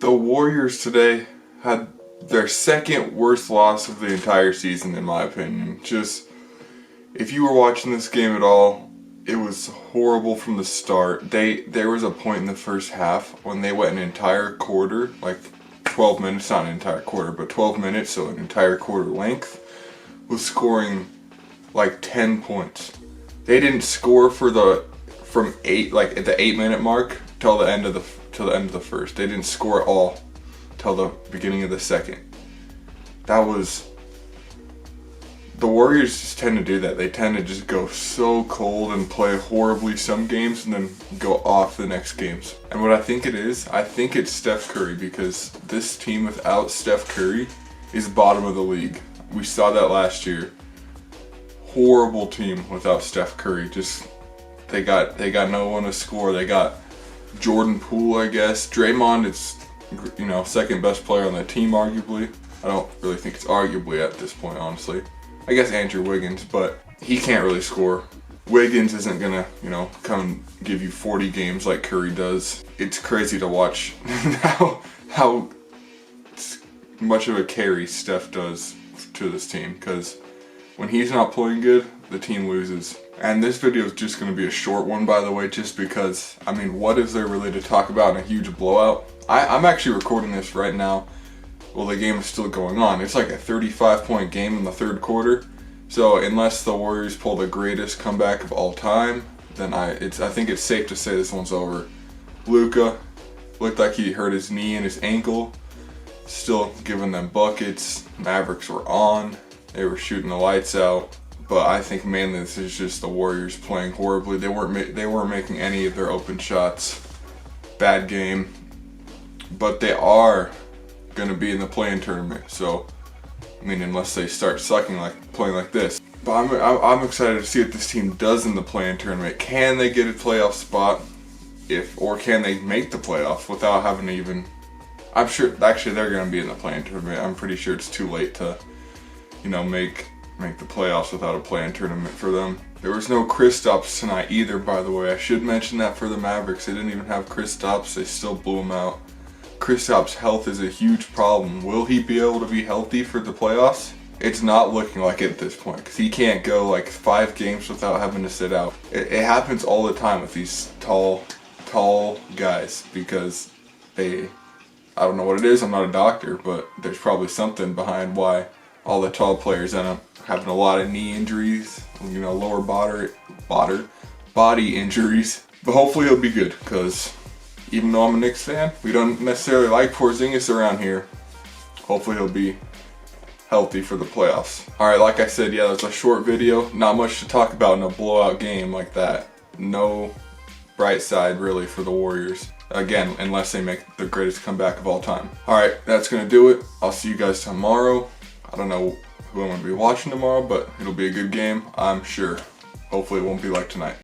The Warriors today had their second worst loss of the entire season, in my opinion. Just, if you were watching this game at all, it was horrible from the start. There was a point in the first half when they went an entire quarter, like 12 minutes, not an entire quarter, but 12 minutes, so an entire quarter length, was scoring like 10 points. They didn't score from 8, like at the 8-minute mark till the end of the first. They didn't score at all till the beginning of the second. The Warriors just tend to do that. They tend to just go so cold and play horribly some games and then go off the next games. And what I think it is, I think it's Steph Curry, because this team without Steph Curry is bottom of the league. We saw that last year. Horrible team without Steph Curry. Just they got no one to score. They got Jordan Poole, I guess. Draymond is, second best player on the team, arguably. I don't really think it's arguably at this point, honestly. I guess Andrew Wiggins, but he can't really score. Wiggins isn't gonna, come and give you 40 games like Curry does. It's crazy to watch how much of a carry Steph does to this team, because when he's not playing good, the team loses. And this video is just going to be a short one, by the way, just because, what is there really to talk about in a huge blowout? I'm actually recording this right now while the game is still going on. It's like a 35-point game in the third quarter. So unless the Warriors pull the greatest comeback of all time, then I think it's safe to say this one's over. Luka looked like he hurt his knee and his ankle. Still giving them buckets. Mavericks were on. They were shooting the lights out. But I think mainly this is just the Warriors playing horribly. They weren't making any of their open shots. Bad game. But they are going to be in the play-in tournament. So, unless they start sucking, playing like this. But I'm excited to see what this team does in the play-in tournament. Can they get a playoff spot? Or can they make the playoffs without having to even... I'm sure, actually, they're going to be in the play-in tournament. I'm pretty sure it's too late to, make the playoffs without a play-in tournament for them. There was no Kristaps tonight either, by the way. I should mention that for the Mavericks. They didn't even have Kristaps. They still blew him out. Kristaps' health is a huge problem. Will he be able to be healthy for the playoffs? It's not looking like it at this point, because he can't go 5 games without having to sit out. It happens all the time with these tall guys, because I don't know what it is, I'm not a doctor, but there's probably something behind why all the tall players end up having a lot of knee injuries, lower body injuries. But hopefully he'll be good, because even though I'm a Knicks fan, we don't necessarily like Porzingis around here. Hopefully he'll be healthy for the playoffs. Alright, like I said, yeah, that's a short video. Not much to talk about in a blowout game like that. No bright side really for the Warriors. Again, unless they make the greatest comeback of all time. Alright, that's going to do it. I'll see you guys tomorrow. I don't know who I'm going to be watching tomorrow, but it'll be a good game, I'm sure. Hopefully it won't be like tonight.